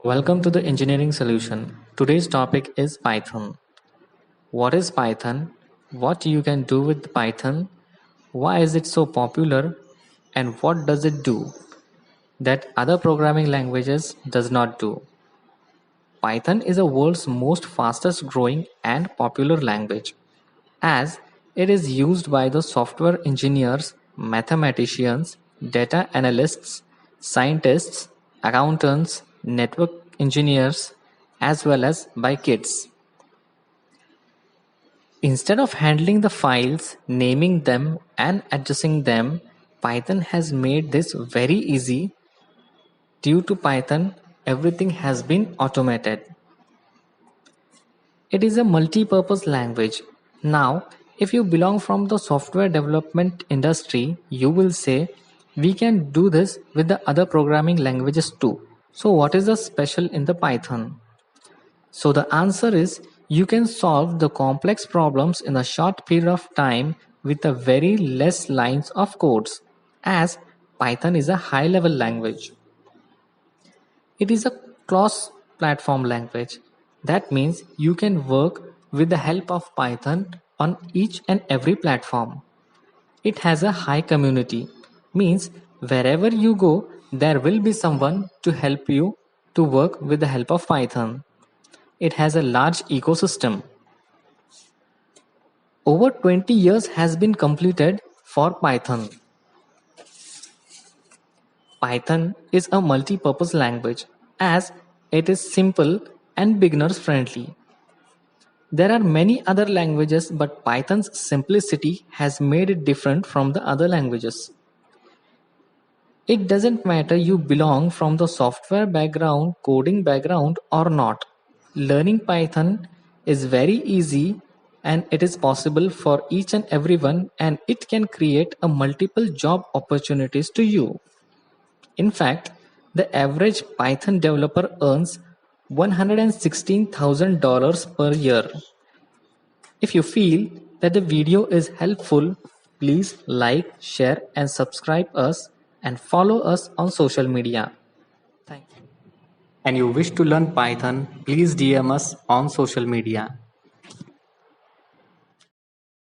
Welcome to the engineering solution. Today's topic is Python. What is Python? What you can do with Python? Why is it so popular? And what does it do that other programming languages does not do? Python is the world's most fastest growing and popular language as it is used by the software engineers, mathematicians, data analysts, scientists, accountants, network engineers, as well as by kids. Instead of handling the files, naming them, and adjusting them, Python has made this very easy. Due to Python, everything has been automated. It is a multi-purpose language. Now, if you belong from the software development industry, you will say, we can do this with the other programming languages too. So what is the special in the Python? So the answer is you can solve the complex problems in a short period of time with a very less lines of codes as Python is a high level language. It is a cross-platform language. That means you can work with the help of Python on each and every platform. It has a high community, means wherever you go, there will be someone to help you to work with the help of Python. It has a large ecosystem. Over 20 years has been completed for Python. Python is a multi-purpose language as it is simple and beginners friendly. There are many other languages but Python's simplicity has made it different from the other languages. It doesn't matter you belong from the software background, coding background or not. Learning Python is very easy and it is possible for each and everyone and it can create a multiple job opportunities to you. In fact, the average Python developer earns $116,000 per year. If you feel that the video is helpful, please like, share and subscribe us and follow us on social media. Thank you. And you wish to learn Python, please DM us on social media.